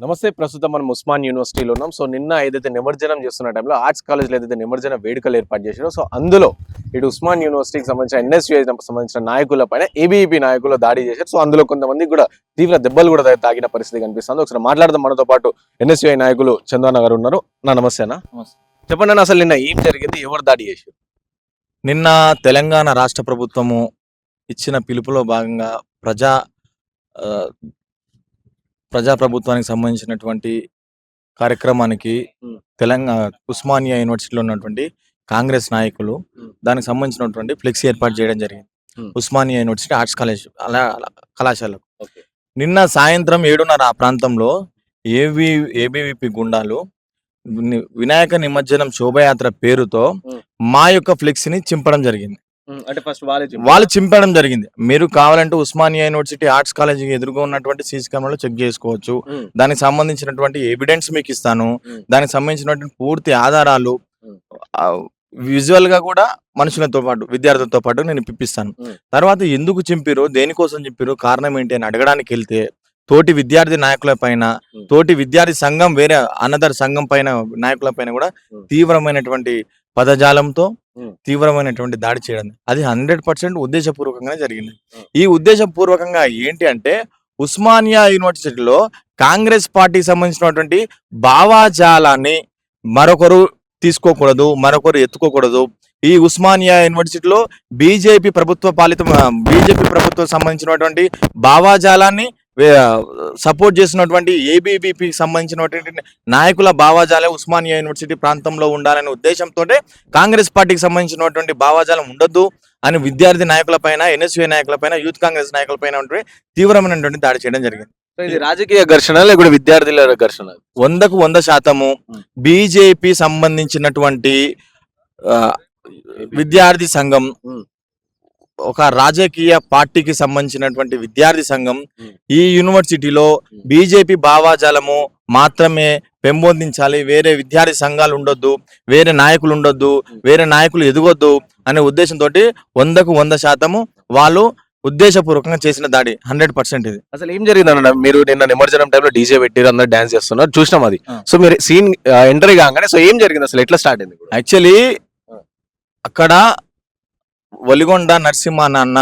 నమస్తే. ప్రస్తుతం మనం ఉస్మాన్ యూనివర్సిటీలో ఉన్నాం. సో నిన్న ఏదైతే నిమజ్జనం చేస్తున్న టైంలో ఆర్ట్స్ కాలేజ్లో ఏదైతే నిమజ్జన వేడుకలు ఏర్పాటు చేశారో, సో అందులో ఇటు ఉస్మాన్ యూనివర్సిటీకి సంబంధించిన ఎన్ఎస్యుఐ సంబంధించిన నాయకుల పైన ఏబీవీపీ నాయకులు దాడి చేశారు. సో అందులో కొంతమంది కూడా తీవ్ర దెబ్బలు కూడా తాగిన పరిస్థితి కనిపిస్తుంది. ఒకసారి మాట్లాడదాం. మనతో పాటు ఎన్ఎస్యుఐ నాయకులు చంద్రన్న గారు ఉన్నారు. నమస్తే అన్న. చెప్పండి అన్న, అసలు నిన్న ఏం జరిగింది? ఎవరు దాడి చేశారు? నిన్న తెలంగాణ రాష్ట్ర ప్రభుత్వము ఇచ్చిన పిలుపులో భాగంగా ప్రజాప్రభుత్వానికి సంబంధించినటువంటి కార్యక్రమానికి తెలంగాణ ఉస్మానియా యూనివర్సిటీలో ఉన్నటువంటి కాంగ్రెస్ నాయకులు దానికి సంబంధించినటువంటి ఫ్లెక్సీ ఏర్పాటు చేయడం జరిగింది. ఉస్మానియా యూనివర్సిటీ ఆర్ట్స్ కాలేజ్ కళాశాలకు నిన్న సాయంత్రం 7:30 ఆ ప్రాంతంలో ఏబీవీపీ గుండాలు వినాయక నిమజ్జనం శోభయాత్ర పేరుతో మా యొక్క ఫ్లెక్సీని చింపడం జరిగింది. అంటే ఫస్ట్ వాళ్ళు చింపడం జరిగింది. మీరు కావాలంటే ఉస్మానియా యూనివర్సిటీ ఆర్ట్స్ కాలేజీకి ఎదురుగా ఉన్నటువంటి సీసీ కెమెరాలో చెక్ చేసుకోవచ్చు. దానికి సంబంధించినటువంటి ఎవిడెన్స్ మీకు ఇస్తాను. దానికి సంబంధించినటువంటి పూర్తి ఆధారాలు విజువల్ గా కూడా మనుషులతో పాటు విద్యార్థులతో పాటు నేను ఇప్పిస్తాను. తర్వాత ఎందుకు చింపిరో, దేనికోసం చింపిరో, కారణం ఏంటి అని అడగడానికి వెళ్తే తోటి విద్యార్థి నాయకుల పైన, తోటి విద్యార్థి సంఘం వేరే అనదర్ సంఘం పైన నాయకుల పైన కూడా తీవ్రమైనటువంటి పదజాలంతో తీవ్రమైనటువంటి దాడి చేయడం, అది 100% ఉద్దేశపూర్వకంగా జరిగింది. ఈ ఉద్దేశపూర్వకంగా ఏంటి అంటే, ఉస్మానియా యూనివర్సిటీలో కాంగ్రెస్ పార్టీకి సంబంధించినటువంటి భావాజాలాన్ని మరొకరు తీసుకోకూడదు, మరొకరు ఎత్తుకోకూడదు. ఈ ఉస్మానియా యూనివర్సిటీలో బీజేపీ ప్రభుత్వం సంబంధించినటువంటి భావాజాలాన్ని సపోర్ట్ చేసినటువంటి ఏబీవీపీకి సంబంధించినటువంటి నాయకుల భావాజాలం ఉస్మానియా యూనివర్సిటీ ప్రాంతంలో ఉండాలనే ఉద్దేశంతో కాంగ్రెస్ పార్టీకి సంబంధించినటువంటి భావాజాలం ఉండొద్దు అని విద్యార్థి నాయకుల పైన, ఎన్ఎస్యుఐ నాయకుల పైన, యూత్ కాంగ్రెస్ నాయకుల పైన తీవ్రమైనటువంటి దాడి చేయడం జరిగింది. ఇది రాజకీయ ఘర్షణ లేకపోతే విద్యార్థుల ఘర్షణ? 100% బీజేపీ సంబంధించినటువంటి విద్యార్థి సంఘం, ఒక రాజకీయ పార్టీకి సంబంధించినటువంటి విద్యార్థి సంఘం ఈ యూనివర్సిటీలో బీజేపీ భావాజాలము మాత్రమే పెంపొందించాలి, వేరే విద్యార్థి సంఘాలు ఉండొద్దు, వేరే నాయకులు ఉండొద్దు, వేరే నాయకులు ఎదగొద్దు అనే ఉద్దేశంతో 100% వాళ్ళు ఉద్దేశపూర్వకంగా చేసిన దాడి 100% ఇది. అసలు ఏం జరిగిందన్న? మీరు నిన్న నిమజ్జనం టైంలో డీజే పెట్టారు, అందరు డాన్స్ చేస్తున్నారు, చూసినాం అది. సో మీరు సీన్ ఎంటర్ కాగానే సో ఏం జరిగింది అసలు? ఎట్లా స్టార్ట్ అయింది? యాక్చువల్లీ అక్కడ వలిగొండ నరసింహ అన్న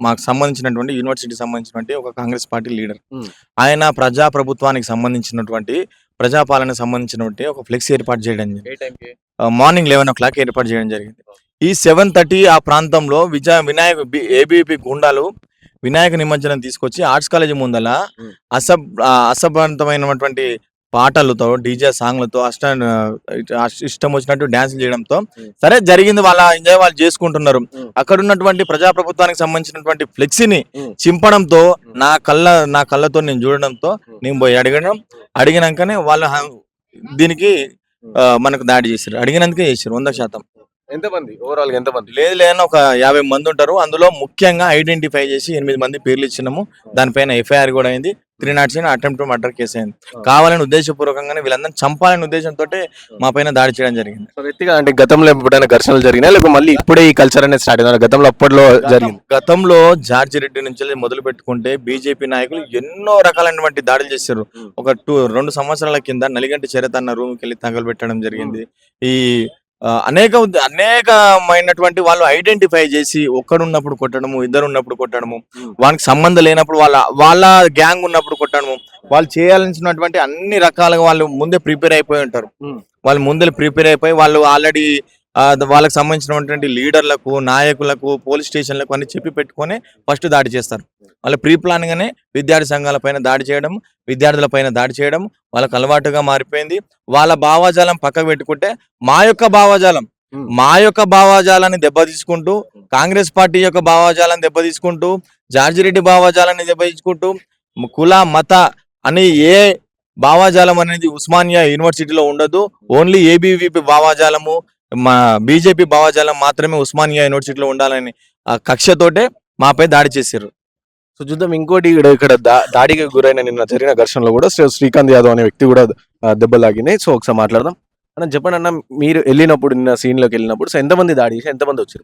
మాకు సంబంధించినటువంటి యూనివర్సిటీకి సంబంధించినటువంటి ఒక కాంగ్రెస్ పార్టీ లీడర్. ఆయన ప్రజాప్రభుత్వానికి సంబంధించినటువంటి ప్రజాపాలనకు సంబంధించినటువంటి ఒక ఫ్లెక్సీ ఏర్పాటు చేయడం జరిగింది. మార్నింగ్ 11 o'clock ఏర్పాటు చేయడం జరిగింది. ఈ 7:30 ఆ ప్రాంతంలో ఏబీవీపీ గుండాలు వినాయక నిమజ్జనం తీసుకొచ్చి ఆర్ట్స్ కాలేజీ ముందల అసభ్యమైనటువంటి పాటలతో, డీజే సాంగ్లతో ఇష్టం వచ్చినట్టు డ్యాన్స్ చేయడంతో సరే జరిగింది, వాళ్ళ ఎంజాయ్ వాళ్ళు చేసుకుంటున్నారు. అక్కడ ఉన్నటువంటి ప్రజాప్రభుత్వానికి సంబంధించినటువంటి ఫ్లెక్సీని చింపడంతో నా కళ్ళతో నేను చూడడంతో నేను పోయి అడిగినాకనే వాళ్ళు దీనికి మనకు దాడి చేశారు. అడిగినందుకే చేశారు 100%. ఎంతమంది ఓవరాల్? ఎంతమంది? లేదన్నా ఒక 50 మంది ఉంటారు. అందులో ముఖ్యంగా ఐడెంటిఫై చేసి 8 మంది పేర్లు ఇచ్చినాము. దానిపైన ఎఫ్ఐఆర్ కూడా అయింది. 307 అటెంప్ట్ టు మర్డర్ కేసు అయింది. కావాలని ఉద్దేశపూర్వకంగానే వీళ్ళందరినీ చంపాలనే ఉద్దేశంతో మా పైన దాడి చేయడం జరిగింది. వ్యక్తిగా అంటే గతంలో ఎప్పుడైనా ఘర్షణలు జరిగినా లేకపోతే మళ్ళీ ఇప్పుడే ఈ కల్చర్ అనేది స్టార్ట్ అయింది? గతంలో అప్పట్లో జరిగింది. గతంలో జార్జి రెడ్డి నుంచి మొదలు పెట్టుకుంటే బీజేపీ నాయకులు ఎన్నో రకాలైనటువంటి దాడులు చేశారు. ఒక 2 సంవత్సరాల కింద నలిగంటి చరిత అన్న రూమ్కి వెళ్ళి తగలబెట్టడం జరిగింది. ఈ అనేకమైనటువంటి వాళ్ళు ఐడెంటిఫై చేసి ఒక్కడున్నప్పుడు కొట్టడము, ఇద్దరు ఉన్నప్పుడు కొట్టడము, వానికి సంబంధం లేనప్పుడు వాళ్ళ గ్యాంగ్ ఉన్నప్పుడు కొట్టడము, వాళ్ళు చేయాల్సినటువంటి అన్ని రకాలుగా వాళ్ళు ముందే ప్రిపేర్ అయిపోయి ఉంటారు. వాళ్ళు ఆల్రెడీ వాళ్ళకి సంబంధించినటువంటి లీడర్లకు, నాయకులకు, పోలీస్ స్టేషన్లకు అన్ని చెప్పి పెట్టుకొని ఫస్ట్ దాడి చేస్తారు. వాళ్ళ ప్రీ ప్లాన్ గానే విద్యార్థి సంఘాల పైన దాడి చేయడం, విద్యార్థుల పైన దాడి చేయడం వాళ్ళకి అలవాటుగా మారిపోయింది. వాళ్ళ భావాజాలం పక్కకు పెట్టుకుంటే మా యొక్క భావాజాలాన్ని దెబ్బతీసుకుంటూ, కాంగ్రెస్ పార్టీ యొక్క భావాజాలాన్ని దెబ్బతీసుకుంటూ, జార్జి రెడ్డి భావాజాలాన్ని దెబ్బతీసుకుంటూ, కుల మత అని ఏ భావాజాలం అనేది ఉస్మానియా యూనివర్సిటీలో ఉండదు. ఓన్లీ ఏబీవీపీ భావాజాలము, మా బీజేపీ భావాజాలం మాత్రమే ఉస్మానియా యూనివర్సిటీలో ఉండాలని కక్షతోటే మాపై దాడి చేశారు. సో చూద్దాం. ఇంకోటి ఇక్కడ దాడికి గురైన నిన్న జరిగిన ఘర్షణలో కూడా శ్రీకాంత్ యాదవ్ అనే వ్యక్తి కూడా దెబ్బలాగినాయి. సో ఒకసారి మాట్లాడదాం. అన్న చెప్పండి అన్న, మీరు వెళ్ళినప్పుడు నిన్న సీన్ లోకి వెళ్ళినప్పుడు సో ఎంతమంది దాడి చేసి ఎంతమంది వచ్చారు?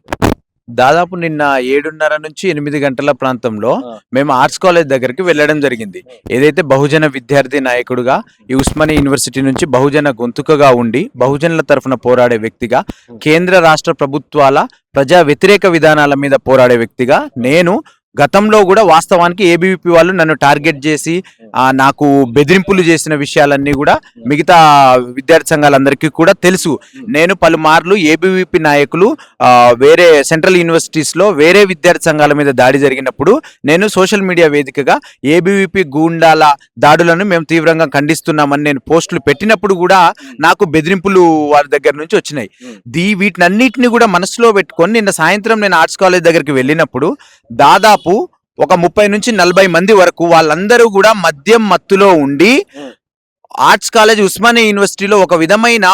దాదాపు నిన్న 7:30 నుంచి 8 గంటల ప్రాంతంలో ఆ. మేము ఆర్ట్స్ కాలేజ్ దగ్గరికి వెళ్ళడం జరిగింది. ఏదైతే బహుజన విద్యార్థి నాయకుడుగా ఈ ఉస్మానియా యూనివర్సిటీ నుంచి బహుజన గొంతుకగా ఉండి బహుజనుల తరఫున పోరాడే వ్యక్తిగా, కేంద్ర రాష్ట్ర ప్రభుత్వాల ప్రజా వ్యతిరేక విధానాల మీద పోరాడే వ్యక్తిగా నేను గతంలో కూడా వాస్తవానికి ఏబీవీపీ వాళ్ళు నన్ను టార్గెట్ చేసి నాకు బెదిరింపులు చేసిన విషయాలన్నీ కూడా మిగతా విద్యార్థి సంఘాలందరికీ కూడా తెలుసు. నేను పలుమార్లు ఏబీవీపీ నాయకులు వేరే సెంట్రల్ యూనివర్సిటీస్ లో వేరే విద్యార్థి సంఘాల మీద దాడి జరిగినప్పుడు నేను సోషల్ మీడియా వేదికగా ఏబీవీపీ గూండాల దాడులను మేము తీవ్రంగా ఖండిస్తున్నామని నేను పోస్టులు పెట్టినప్పుడు కూడా నాకు బెదిరింపులు వారి దగ్గర నుంచి వచ్చినాయి. వీటినన్నిటిని కూడా మనసులో పెట్టుకొని నిన్న సాయంత్రం నేను ఆర్ట్స్ కాలేజ్ దగ్గరికి వెళ్ళినప్పుడు దాదాపు ఒక 30 నుంచి 40 మంది వరకు వాళ్ళందరూ కూడా మద్యం మత్తులో ఉండి ఆర్ట్స్ కాలేజ్ ఉస్మానియా యూనివర్సిటీలో ఒక విధమైన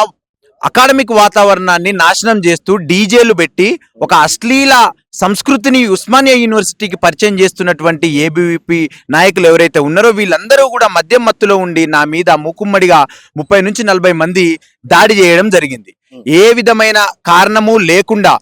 అకాడమిక్ వాతావరణాన్ని నాశనం చేస్తూ డీజేలు పెట్టి ఒక అశ్లీల సంస్కృతిని ఉస్మానియా యూనివర్సిటీకి పరిచయం చేస్తున్నటువంటి ఏబీవీపీ నాయకులు ఎవరైతే ఉన్నారో వీళ్ళందరూ కూడా మద్యం మత్తులో ఉండి నా మీద మూకుమ్మడిగా 30 నుంచి 40 మంది దాడి చేయడం జరిగింది. ఏ విధమైన కారణము లేకుండా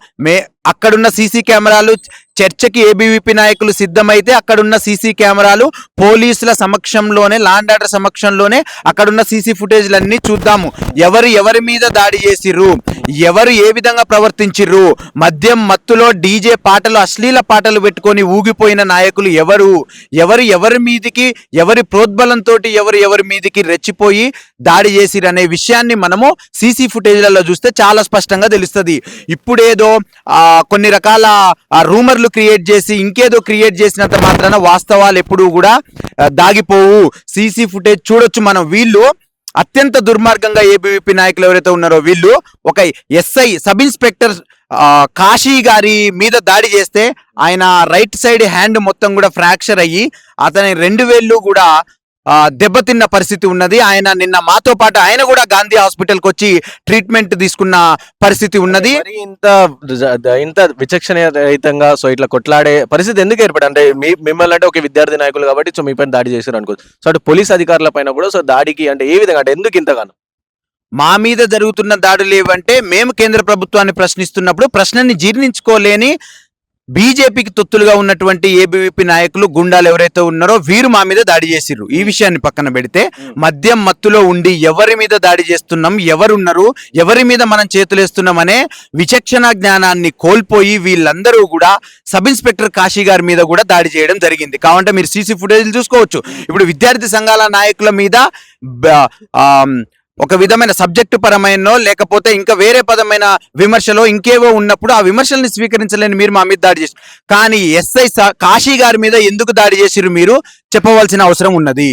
అక్కడున్న సీసీ కెమెరాలు చర్చకి ఏబీవీపీ నాయకులు సిద్ధమైతే అక్కడున్న సీసీ కెమెరాలు పోలీసుల సమక్షంలోనే, లా అండ్ ఆర్డర్ సమక్షంలోనే అక్కడున్న సీసీ ఫుటేజ్లన్నీ చూద్దాము. ఎవరి మీద దాడి చేసిర్రు, ఎవరు ఏ విధంగా ప్రవర్తించిర్రు, మద్యం మత్తులో డీజే పాటలు అశ్లీల పాటలు పెట్టుకొని ఊగిపోయిన నాయకులు ఎవరి మీదికి ఎవరి ప్రోద్బలంతో ఎవరి మీదికి రెచ్చిపోయి దాడి చేసిరు అనే విషయాన్ని మనము సీసీ ఫుటేజ్లలో చూస్తే చాలా స్పష్టంగా తెలుస్తుంది. ఇప్పుడేదో కొన్ని రకాల రూమర్లు క్రియేట్ చేసి ఇంకేదో క్రియేట్ చేసినంత మాత్రాన వాస్తవాలు ఎప్పుడూ కూడా దాగిపోవు. సీసీ ఫుటేజ్ చూడొచ్చు మనం. వీళ్ళు అత్యంత దుర్మార్గంగా ఏబీవీపీ నాయకులు ఎవరైతే ఉన్నారో వీళ్ళు ఒక ఎస్ఐ సబ్ ఇన్స్పెక్టర్ కాశీ గారి మీద దాడి చేస్తే ఆయన రైట్ సైడ్ హ్యాండ్ మొత్తం కూడా ఫ్రాక్చర్ అయ్యి అతని 2 వేళ్ళు కూడా దెబ్బతిన్న పరిస్థితి ఉన్నది. ఆయన నిన్న మాతో పాటు ఆయన కూడా గాంధీ హాస్పిటల్కి వచ్చి ట్రీట్మెంట్ తీసుకున్న పరిస్థితి ఉన్నది. ఇంత విచక్షణ రహితంగా సో ఇట్లా కొట్లాడే పరిస్థితి ఎందుకు ఏర్పడి, అంటే మిమ్మల్ని అంటే ఒక విద్యార్థి నాయకులు కాబట్టి సో మీ పైన దాడి చేశారు అనుకో, సో అటు పోలీస్ అధికారుల పైన కూడా సో దాడికి అంటే ఏ విధంగా, అంటే ఎందుకు ఇంతగానో మా మీద జరుగుతున్న దాడులు ఏవంటే మేము కేంద్ర ప్రభుత్వాన్ని ప్రశ్నిస్తున్నప్పుడు ప్రశ్నని జీర్ణించుకోలేని బీజేపీకి తొత్తులుగా ఉన్నటువంటి ఏబీవీపీ నాయకులు గుండాలు ఎవరైతే ఉన్నారో వీరు మా మీద దాడి చేసిర్రు. ఈ విషయాన్ని పక్కన పెడితే మద్యం మత్తులో ఉండి ఎవరి మీద దాడి చేస్తున్నాం, ఎవరున్నారు, ఎవరి మీద మనం చేతులేస్తున్నాం అనే విచక్షణ జ్ఞానాన్ని కోల్పోయి వీళ్ళందరూ కూడా సబ్ ఇన్స్పెక్టర్ కాశీ గారి మీద కూడా దాడి చేయడం జరిగింది. కావంటే మీరు సీసీ ఫుటేజ్లు చూసుకోవచ్చు. ఇప్పుడు విద్యార్థి సంఘాల నాయకుల మీద ఒక విధమైన సబ్జెక్టు పరమైనో లేకపోతే ఇంకా వేరే పదమైన విమర్శలో ఇంకేవో ఉన్నప్పుడు ఆ విమర్శల్ని స్వీకరించలేని మీరు మా మీద దాడి చేసి, కానీ ఎస్ఐ కాశీ గారి మీద ఎందుకు దాడి చేసిరు మీరు చెప్పవలసిన అవసరం ఉన్నది.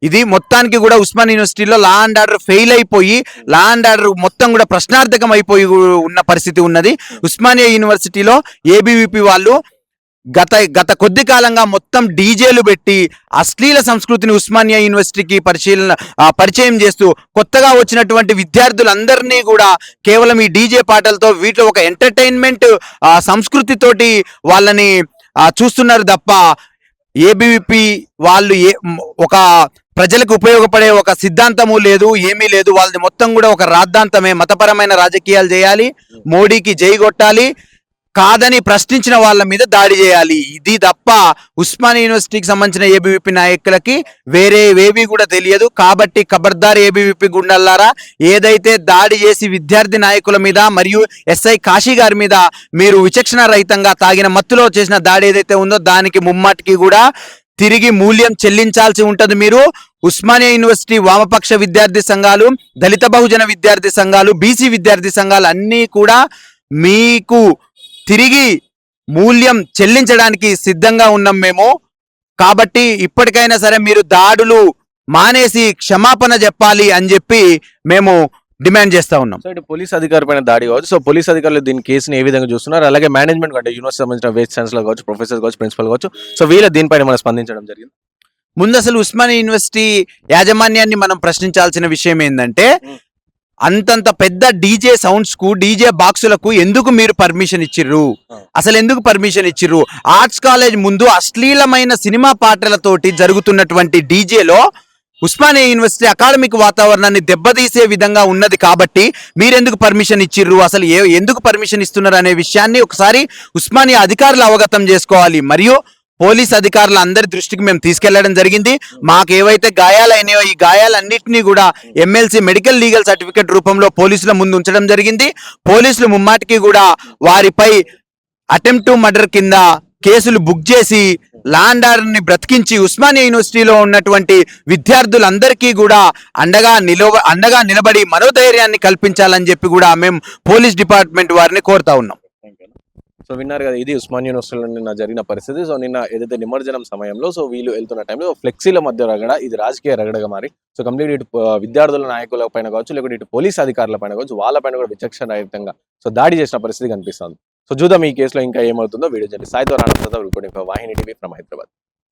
ఇది మొత్తానికి కూడా ఉస్మానియా యూనివర్సిటీలో లా అండ్ ఆర్డర్ ఫెయిల్ అయిపోయి లా అండ్ ఆర్డర్ మొత్తం కూడా ప్రశ్నార్థకం అయిపోయి ఉన్న పరిస్థితి ఉన్నది. ఉస్మానియా యూనివర్సిటీలో ఏబీవీపీ వాళ్ళు గత కొద్ది కాలంగా మొత్తం డీజేలు పెట్టి అశ్లీల సంస్కృతిని ఉస్మానియా యూనివర్సిటీకి పరిచయం చేస్తూ కొత్తగా వచ్చినటువంటి విద్యార్థులందరినీ కూడా కేవలం ఈ డీజే పాటలతో వీటిలో ఒక ఎంటర్టైన్మెంట్ సంస్కృతితోటి వాళ్ళని చూస్తున్నారు తప్ప ఏబీవీపీ వాళ్ళు ఒక ప్రజలకు ఉపయోగపడే ఒక సిద్ధాంతము లేదు, ఏమీ లేదు. వాళ్ళది మొత్తం కూడా ఒక రాద్ధాంతమే. మతపరమైన రాజకీయాలు చేయాలి, మోడీకి జై కొట్టాలి, కాదని ప్రశ్నించిన వాళ్ళ మీద దాడి చేయాలి. ఇది తప్ప ఉస్మానియా యూనివర్సిటీకి సంబంధించిన ఏబీవీపీ నాయకులకి వేరేవేవి కూడా తెలియదు. కాబట్టి ఖబర్దార్ ఏబీవీపీ గుండల్లారా, ఏదైతే దాడి చేసి విద్యార్థి నాయకుల మీద మరియు ఎస్ఐ కాశీ గారి మీద మీరు విచక్షణ రహితంగా తాగిన మత్తులో చేసిన దాడి ఏదైతే ఉందో దానికి ముమ్మాటికి కూడా తిరిగి మూల్యం చెల్లించాల్సి ఉంటుంది. మీరు ఉస్మానియా యూనివర్సిటీ వామపక్ష విద్యార్థి సంఘాలు, దళిత బహుజన విద్యార్థి సంఘాలు, బీసీ విద్యార్థి సంఘాలు అన్నీ కూడా మీకు తిరిగి మూల్యం చెల్లించడానికి సిద్ధంగా ఉన్నాం మేము. కాబట్టి ఇప్పటికైనా సరే మీరు దాడులు మానేసి క్షమాపణ చెప్పాలి అని చెప్పి మేము డిమాండ్ చేస్తా ఉన్నాం. సో ఇటు పోలీస్ అధికారి పైన దాడి కావచ్చు, సో పోలీస్ అధికారులు దీని కేసుని ఏ విధంగా చూస్తున్నారు, అలాగే మేనేజ్మెంట్ అంటే యూనివర్సిటీ సంబంధించిన వైస్ ఛాన్సలర్ కావచ్చు, ప్రొఫెసర్ కావచ్చు, ప్రిన్సిపల్ కావచ్చు, సో వీళ్ళ దీనిపైన మనం స్పందించడం జరిగింది. ముందు అసలు ఉస్మానియా యూనివర్సిటీ యాజమాన్యాన్ని మనం ప్రశ్నించాల్సిన విషయం ఏంటంటే అంతంత పెద్ద డీజే సౌండ్స్ కు, డీజే బాక్సులకు ఎందుకు మీరు పర్మిషన్ ఇచ్చిర్రు? అసలు ఎందుకు పర్మిషన్ ఇచ్చిర్రు? ఆర్ట్స్ కాలేజ్ ముందు అశ్లీలమైన సినిమా పాటలతోటి జరుగుతున్నటువంటి డీజేలో ఉస్మానియా యూనివర్సిటీ అకాడమిక్ వాతావరణాన్ని దెబ్బతీసే విధంగా ఉన్నది కాబట్టి మీరెందుకు పర్మిషన్ ఇచ్చిర్రు, అసలు ఎందుకు పర్మిషన్ ఇస్తున్నారు అనే విషయాన్ని ఒకసారి ఉస్మానియా అధికారులు అవగతం చేసుకోవాలి. మరియు పోలీస్ అధికారుల అందరి దృష్టికి మేము తీసుకెళ్లడం జరిగింది. మాకు ఏవైతే గాయాలైనాయో ఈ గాయాలన్నింటినీ కూడా ఎమ్మెల్సీ మెడికల్ లీగల్ సర్టిఫికేట్ రూపంలో పోలీసుల ముందు ఉంచడం జరిగింది. పోలీసులు ముమ్మాటికి కూడా వారిపై అటెంప్ట్ టు మర్డర్ కింద కేసులు బుక్ చేసి ల్యాండ్ ఆర్డర్ ని బ్రతికించి ఉస్మానియా యూనివర్సిటీలో ఉన్నటువంటి విద్యార్థులందరికీ కూడా అండగా నిలబడి మనోధైర్యాన్ని కల్పించాలని చెప్పి కూడా మేము పోలీస్ డిపార్ట్మెంట్ వారిని కోరుతా ఉన్నాం. సో విన్నారు కదా, ఇది ఉస్మానియా యూనివర్సిటీలో నిన్న జరిగిన పరిస్థితి. సో నిన్న ఏదైతే నిమజ్జనం సమయంలో సో వీళ్ళు వెళ్తున్న టైంలో ఫ్లెక్సీల మధ్య రగడ, ఇది రాజకీయ రగడగా మారి సో కంప్లీట్ ఇటు విద్యార్థుల నాయకుల పైన కావచ్చు, లేకుంటే ఇటు పోలీస్ అధికారుల పైన కావచ్చు, వాళ్ళ పైన కూడా విచక్షణ రహితంగా సో దాడి చేసిన పరిస్థితి కనిపిస్తుంది. సో చూద్దాం ఈ కేసులో ఇంకా ఏమవుతుందో. వీడియో జర్నలిస్ట్ సాయితో Rana reporting for Vahini TV from Hyderabad.